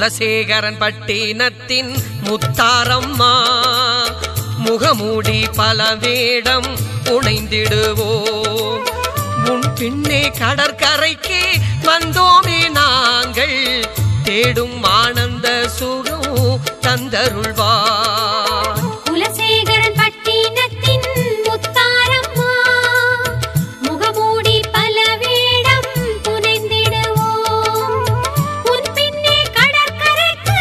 குலசேகரன் பட்டினத்தின் முத்தாரம்மா முகமூடி பல வேடம் புனைந்திடுவோம். உன் பின்னே கடற்கரைக்கு வந்தோமே நாங்கள் தேடும் ஆனந்த சுகம் தந்தருள்வார். குலசேகரன் பட்டினத்தின் முத்தாரம்மா முகமூடி பல வேடம் புனைந்திடுவோம். உன் பின்னே கடற்கரைக்கு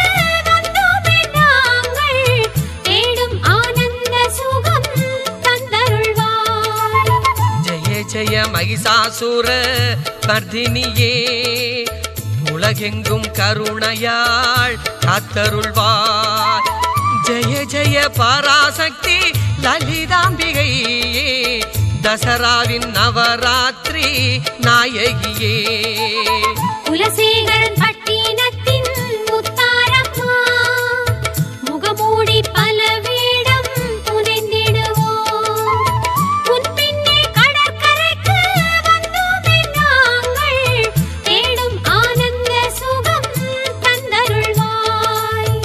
வந்தோமே நாங்கள் தேடும் ஆனந்த சுகம் தந்தருள்வார். ஜெய ஜெய மகிஷாசுர மர்தினியே உலகெங்கும் கருணையாள் காத்தருள்வார். ஜெய ஜெய பராசக்தி லலிதாம்பிகையே தசராவின் நவராத்திரி நாயகியே. குலசேகரன் பட்டினத்தின் முத்தாரம்மா முகமூடி பல வேடம் புனைந்திடுவோம். உன் பின்னே கடற்கரைக்கு வந்தோமே நாங்கள் தேடும் ஆனந்த சுகம் தந்தருள்வாய்.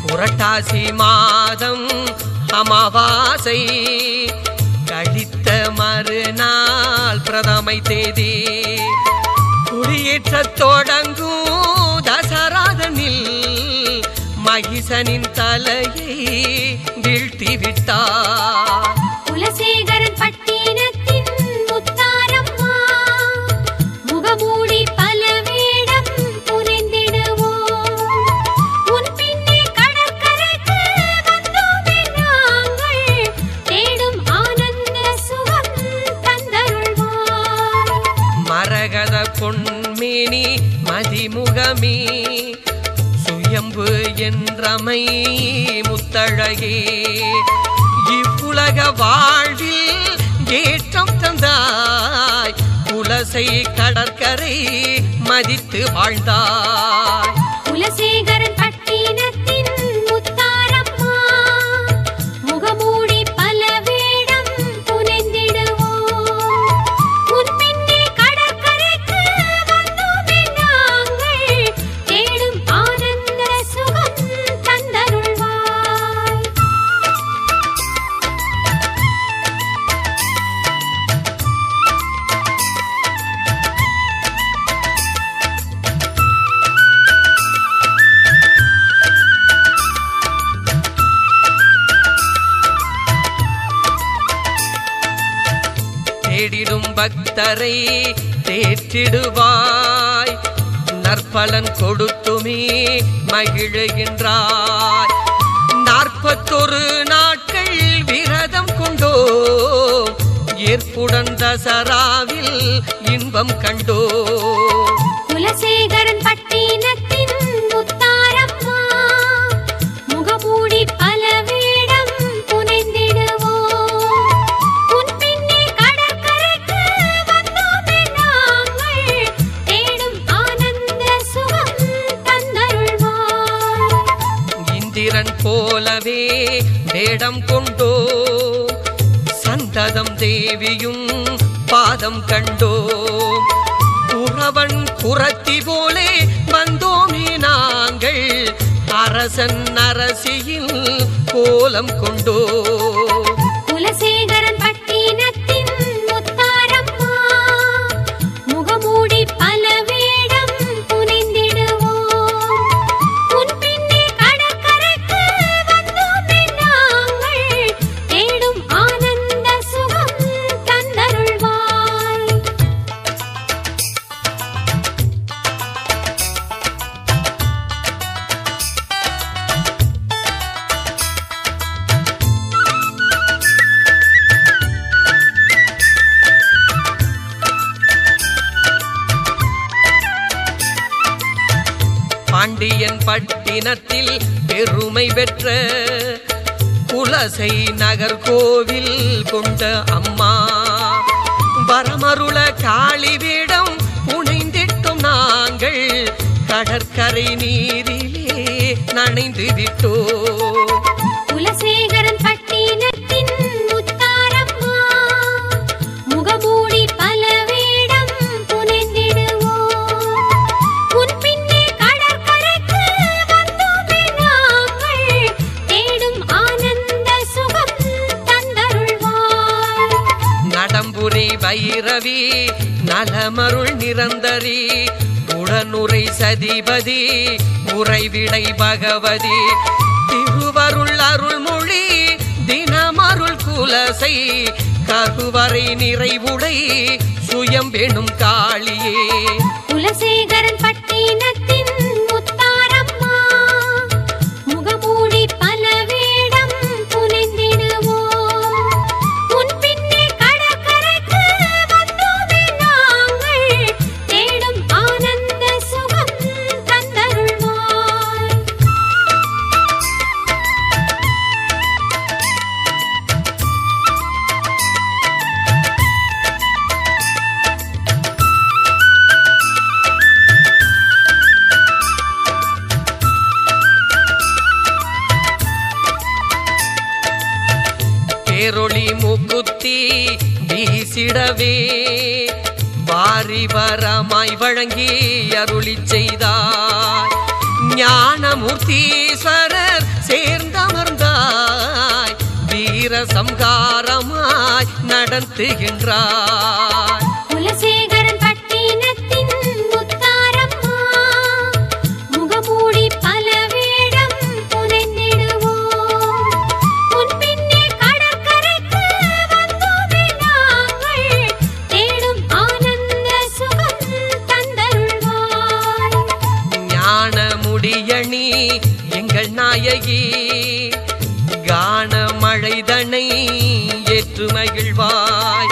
புரட்டாசி மாதம் அமாவாசை கழித்த மறுநாள் பிரதமை தேதி குடியேற்ற தொடங்கும் தசராதனில் மகிஷனின் தலையை வீழ்த்தி விட்டார். குலசேகரன் பட்டினத்தின் முத்தாரம்மா முகமூடி பல வேடம் புனைந்திடுவோம். உன் பின்னே கடற்கரைக்கு வந்தோமே நாங்கள் தேடும் ஆனந்த சுகம் தந்தருள்வார். மரகத பொன்மேனி மதிமுகமே சுயம்பு என்றமை முத்தழகே இவ்வுலக வாழ்வில் ஏற்றம் தந்தாய். குலசை கடற்கரை மதித்து வாழ்ந்தாய். குலசேகரன் பட்டினத்தின் முத்தாரம்மா முகமூடி பல வேடம் புனைந்திடுவோம். உன் பின்னே கடற்கரைக்கு வந்தோமே நாங்கள் தேடும் ஆனந்த சுகம் தந்தருள்வாய். தேடிடும் பக்தரை தேற்றிடுவாய். நற்பலன் கொடுத்துமே மகிழுகின்றாய். 41 நாட்கள் விரதம் கொண்டோ ஏற்புடன் தசராவில் இன்பம் கண்டோ. குலசேகரன் பட்டினத்தின் முத்தாரம்மா முகமூடி பல வேடம் புனைந்திடுவோம். உன் பின்னே கடற்கரைக்கு வந்தோமே நாங்கள் தேடும் ஆனந்த சுகம் தந்தருள்வாய். இந்திரன் போலவே வேடம் கொண்டோ சந்ததம் தேவியும் பாதம் கண்டோ. புறவன் புறத்தி போலே வந்தோமே நாங்கள் அரசன் அரசியின் கோலம் கொண்டோ. குலசேகரன் பட்டினத்தின் முத்தாரம்மா முகமூடி பல வேடம் புனைந்திடுவோம். உன் பின்னே கடற்கரைக்கு வந்தோமே நாங்கள் தேடும் ஆனந்த சுகம் தந்தருள்வாய். பாண்டியன் பட்டினத்தில் பெருமை பெற்ற குலசை நகர் கோவில் கொண்ட அம்மா வரமருள காளி வேடம் கடற்கரை நீரிலே நனைந்து விட்டோ குலசேகரன் பட்டினத்தின் முத்தாரம்மா முகமூடி பல வேடம் புனைந்திடுவோம் உன் பின்னே கடற்கரைக்கு வந்தோமே நாங்கள் தேடும் ஆனந்த சுகம் தந்தருள்வாய் நடம்புரி பைரவி நலமருள் நிரந்தரி உடனுரை சதிபதி உறைவிடை பகவதி திருவருள் அருள்மொழி தினமருள் குலசை கருவறை நிறைவுடை சுயம் வேணும் காளியே குலசேகரன் பட்டினத்தின் முத்தாரம்மா முகமூடி பல வேடம் புனைந்திடுவோம் உன் பின்னே கடற்கரைக்கு வந்தோமே நாங்கள் தேடும் ஆனந்த சுகம் தந்தருள்வாய் பேரொளி மூக்குத்தி வீசிடவே வாரி வரமாய் வழங்கி அருளி செய்தாய் ஞானமூர்த்தீஸ்வரர் சேர்ந்தமர்ந்தாய் வீர சம்ஹாரமாய் நடத்துகின்றாய் குலசேகரன் பட்டினத்தின் முத்தாரம்மா முகமூடி பல வேடம் புனைந்திடுவோம் உன் பின்னே கடற்கரைக்கு வந்தோமே நாங்கள் தேடும் ஆனந்த சுகம் தந்தருள்வாய் ஞானமுடியணி எங்கள் நாயகி கான மழைதனை ஏற்று மகிழ்வாய்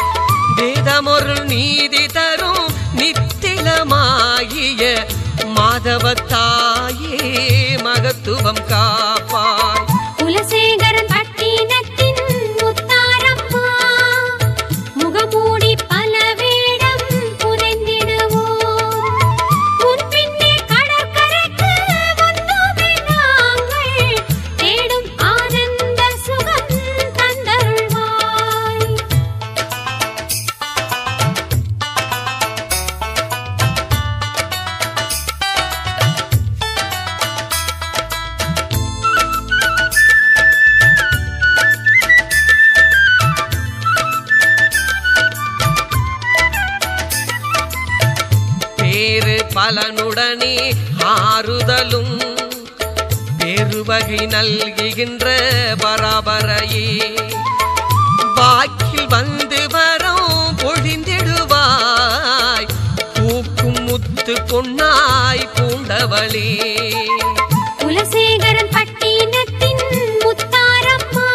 வேதமொரு நீதி தரும் நித்திலமாகிய மாதவத்தாயே மகத்துவம் காப்பாய் குலசேகரன் பட்டினத்தின் முத்தாரம்மா முகமூடி பல வேடம் புனைந்திடுவோம் உன் பின்னே கடற்கரைக்கு வந்தோமே நாங்கள் தேடும் ஆனந்த சுகம் தந்தருள்வாய் பேரு பலனுடனே ஆறுதலும் பெருவகை நல்கின்ற பராபரையே வாக்கில் வந்து வரும் பொழிந்திடுவாய் பூக்கும் முத்து பொன்னாய் பூண்டவளே குலசேகரன் பட்டினத்தின் முத்தாரம்மா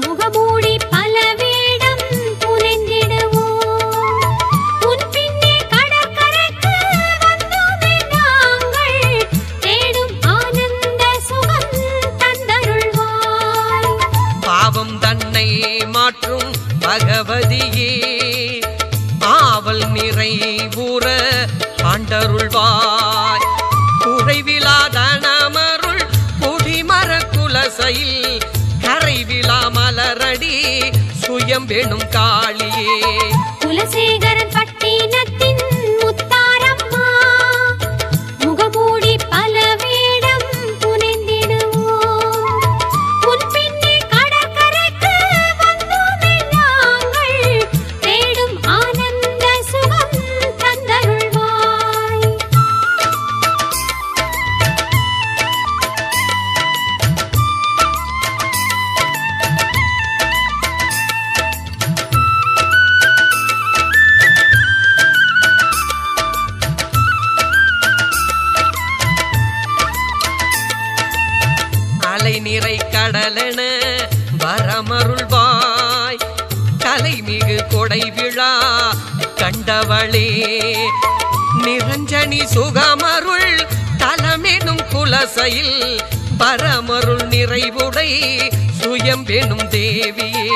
முகமூடி பல வேடம் புனைந்திடுவோம் உன் பின்னே கடற்கரைக்கு வந்தோமே நாங்கள் தேடும் ஆனந்த சுகம் தந்தருள்வாய் பாவம் தன்னை மாற்றும் பகவதியே ஆவல் நிறைவுற ஆண்டருள்வாய் குறைவிலாதனமருள் குடிமர குலசையில் கரைவிலா மலரடி சுயம் வேணும் காளியே குலசேகரன் பட்டினத்தின் முத்தாரம்மா முகமூடி பல வேடம் புனைந்திடுவோம் உன் பின்னே கடற்கரைக்கு வந்தோமே நாங்கள் தேடும் ஆனந்த சுகம் தந்தருள்வாய் அலை நிறை கடலென வரமருள்வாய் கலைமிகு கொடை விழா கண்டவளே நிரஞ்சனி சுகமருள் தலமெனும் குலசையில் பரமருள் நிறைவுடை சுயம் வேணும் தேவியே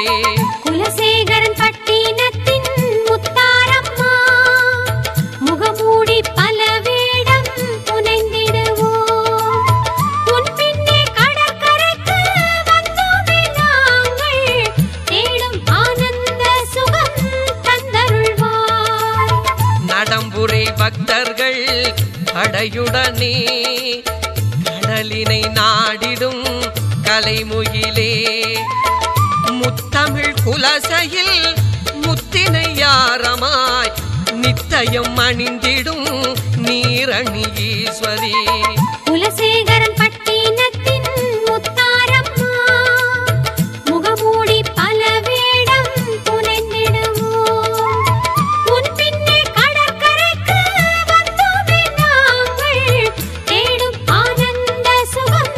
குலசேகரன் பட்டினத்தின் முத்தாரம்மா முகமூடி பல வேடம் பாடே பக்தர்கள் படையுடனே கடலினை நாடிடும் கலைமுகிலே முத்தமிழ் குலசையில் முத்தினை யாரமாய் நித்தயம் அணிந்திடும் நீரணி ஈஸ்வரி குலசேகரன் பட்டினத்தின் முத்தாரம்மா முகமூடி பல வேடம் புனைந்திடுவோம் உன் பின்னே கடற்கரைக்கு வந்தோமே நாங்கள் தேடும் ஆனந்த சுகம்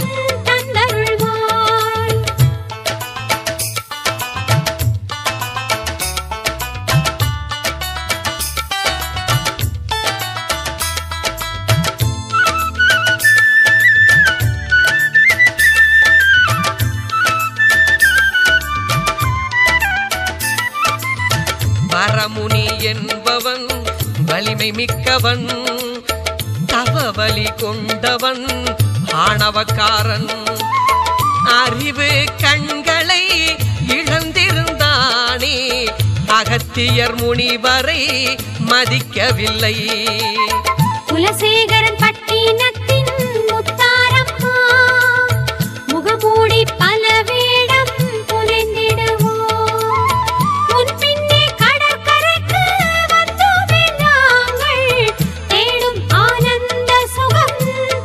தந்தருள்வாய் வரமுனி என்பவன் வலிமை மிக்கவன் தவவலி கொண்டவன் ஆணவக்காரன் அறிவு கண்களை இழந்திருந்தானே அகத்தியர் முனிவரை மதிக்கவில்லை குலசேகரன் பட்டினத்தின் முத்தாரம்மா முகமூடி பல வேடம் புனைந்திடுவோம் உன் பின்னே கடற்கரைக்கு வந்தோமே நாங்கள் தேடும் ஆனந்த சுகம்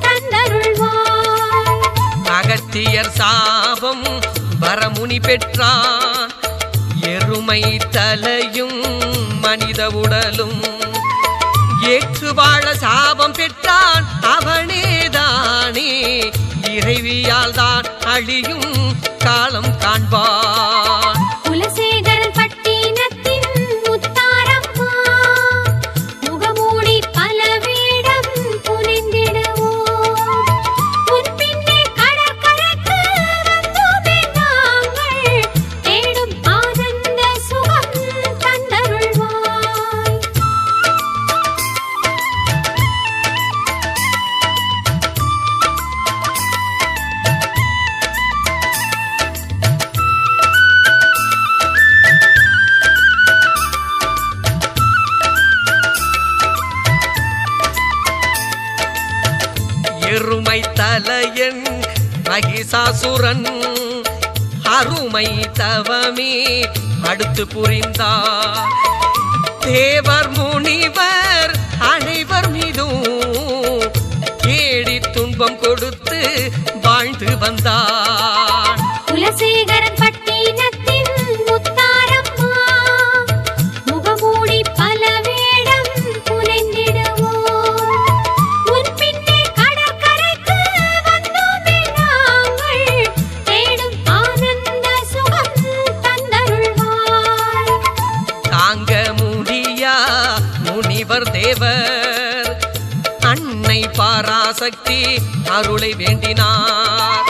தந்தருள்வாய் அகத்தியர் சாபம் வரமுனி பெற்றான் எருமை தலையும் மனித உடலும் ஏற்று வாழ சாபம் பெற்றான் அவனேதானே இறைவியால் தான் அழியும் காலம் காண்பான் குலசேகரன் பட்டினத்தின் முத்தாரம்மா முகமூடி பல வேடம் புனைந்திடுவோம் உன் பின்னே கடற்கரைக்கு வந்தோமே நாங்கள் தேடும் ஆனந்த சுகம் தந்தருள்வாய் எருமை தலையன் மகிஷாசுரன் அருமை தவமே அடுத்து புரிந்தார் தேவர் முனிவர் அனைவர் மீதும் கேடி துன்பம் கொடுத்து வாழ்ந்து வந்தார் குலசேகரன் பட்டினத்தின் முத்தாரம்மா முகமூடி பல வேடம் புனைந்திடுவோம் உன் பின்னே கடற்கரைக்கு வந்தோமே நாங்கள் தேடும் ஆனந்த சுகம் தந்தருள்வாய் தாங்க முடியா முனிவர் தேவர் அன்னை பராசக்தி அருளை வேண்டினார்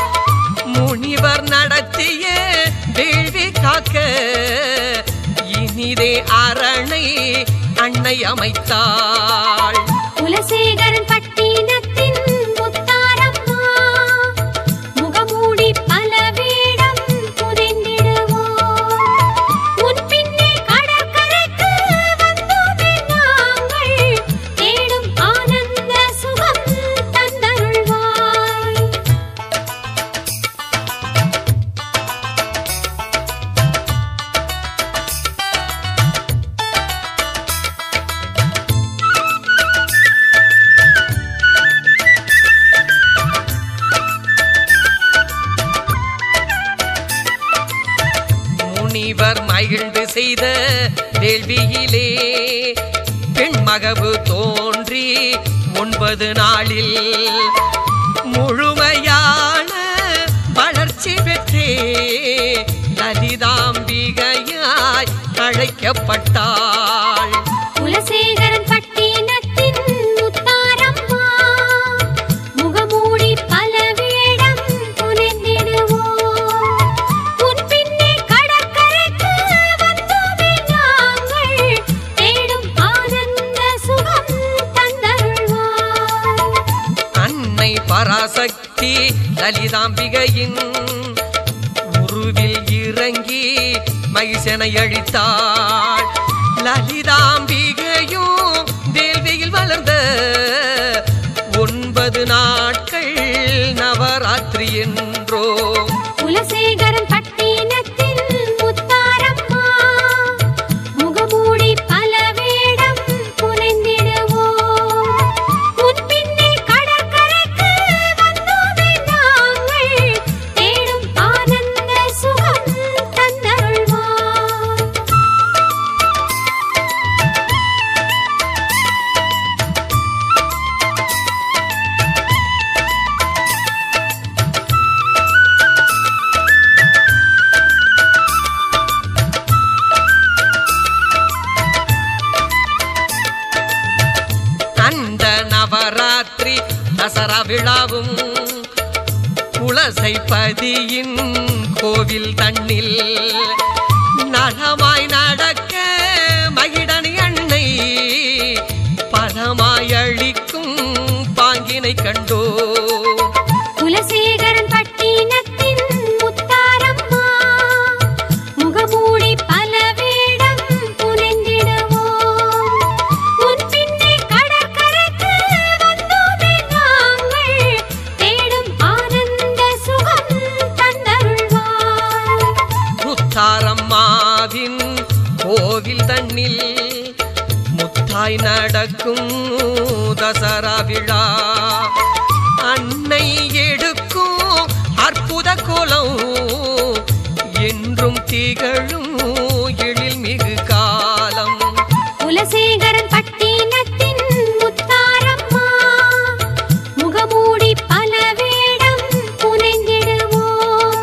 முனிவர் நடத்திய வேள்வி காக்க இனிதே அரணை அன்னை அமைத்தாள் குலசேகரன் பட்டினத்தின் முத்தாரம்மா முகமூடி பல வேடம் புனைந்திடுவோம் உன் பின்னே கடற்கரைக்கு வந்தோமே நாங்கள் தேடும் ஆனந்த சுகம் தந்தருள்வாய் முனிவர் மகிழ்ந்து செய்த வேள்வியிலே பெண்மகவு தோன்றி 9 நாளில் முழுமையான வளர்ச்சி பெற்றே லலிதாம்பிகையாய் அழைக்கப்பட்டாள் குலசேகரன் பட்டினத்தின் முத்தாரம்மா முகமூடி பல வேடம் புனைந்திடுவோம் உன் பின்னே கடற்கரைக்கு வந்தோமே நாங்கள் தேடும் ஆனந்த சுகம் தந்தருள்வாய் அன்னை பராசக்தி லலிதாம்பிகையின் உருவில் இறங்கி மகிஷனை அழித்தாள் லலிதாம்பிகையும் வேள்வியில் வளர்ந்த 9 நாட்கள் நவராத்திரி என்றோ. குலசேகரன் பட்டினத்தில் முத்தாரம்மா முகமூடி பல வேடம் புனைந்திடுவோம். உன் பின்னே கடற்கரைக்கு வந்தோமே நாங்கள் தேடும் ஆனந்த சுகம் தந்தருள்வாய். அந்த நவராத்திரி தசரா விழாவும் குலசைபதியின் கோவில் தன்னில் நலமாய் நடக்க மகிடனி அன்னை பலமாய் அளிக்கும் பாங்கினை கண்டோ. குலசேகரன் பட்டினத்தின் முத்தாரம்மா முகமூடி பல வேடம் புனைந்திடுவோம். உன் பின்னே கடற்கரைக்கு வந்தோமே நாங்கள் தேடும் ஆனந்த சுகம் தந்தருள்வாய். முத்தாரம்மாவின் கோவில் தன்னில் முத்தாய் நடக்கும் தசரா விழா அன்னை எடுக்கும் அற்புத கோலம் என்றும் திகழும் எழில் மிகு காலம். குலசேகரன் பட்டினத்தின் முத்தாரம்மா முகமூடி பல வேடம் புனைந்திடுவோம்.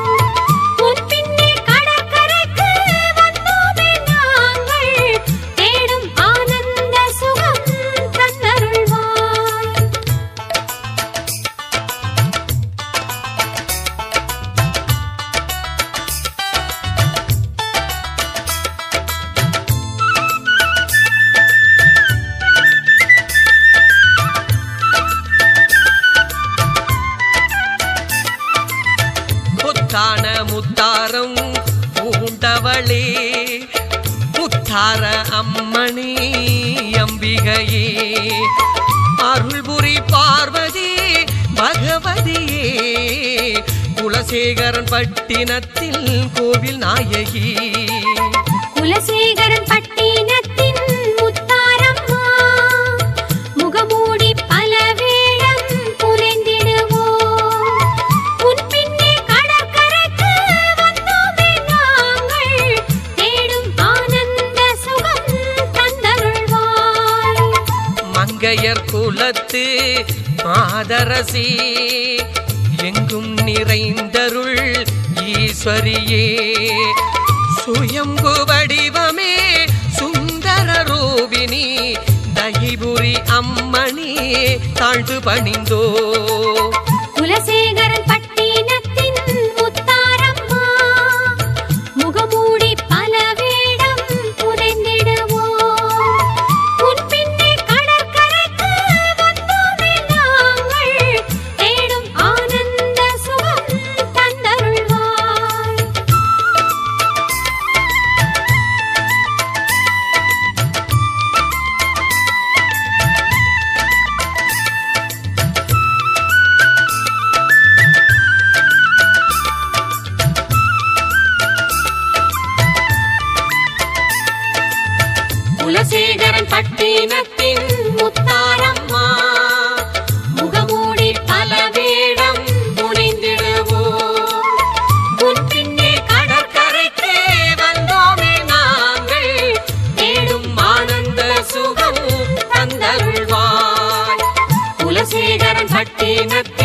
உன் பின்னே கடற்கரைக்கு வந்தோமே நாங்கள் தேடும் ஆனந்த சுகம் தந்தருள்வாய். முத்தான முத்தாரம் பூண்டவளே முத்தார அம்மணி அம்பிகையே அருள்புரி பார்வதி பகவதியே குலசேகரன் பட்டினத்தில் கோவில் நாயகி. குலசேகரன் பட்டினத்தின் முத்தாரம்மா முகமூடி பல வேடம் புனைந்திடுவோம். உன் பின்னே கடற்கரைக்கு வந்தோமே நாங்கள் தேடும் ஆனந்த சுகம் தந்தருள்வாய். மங்கையர் குலத்து மாதரசி எங்கும் நிறைந்தருள் ஈஸ்வரியே சுயம்பு வடிவமே சுந்தர ரூபினி தகிபுரி அம்மணி தாழ்ந்து பணிந்தோ. குலசேகரன் பட்டினத்தின் முத்தாரம்மா முகமூடி பல வேடம் புனைந்திடுவோம். உன் பின்னே கடற்கரைக்கு வந்தோமே நாங்கள் தேடும் ஆனந்த சுகம் தந்தருள்வாய். குலசேகரன் பட்டினத்தின் முத்தாரம்மா முகமூடி பல வேடம் புனைந்திடுவோம். உன் பின்னே கடற்கரைக்கு வந்தோமே நாங்கள் தேடும் ஆனந்த சுகம் தந்தருள்வாய். குலசேகரன் பட்டினத்தின்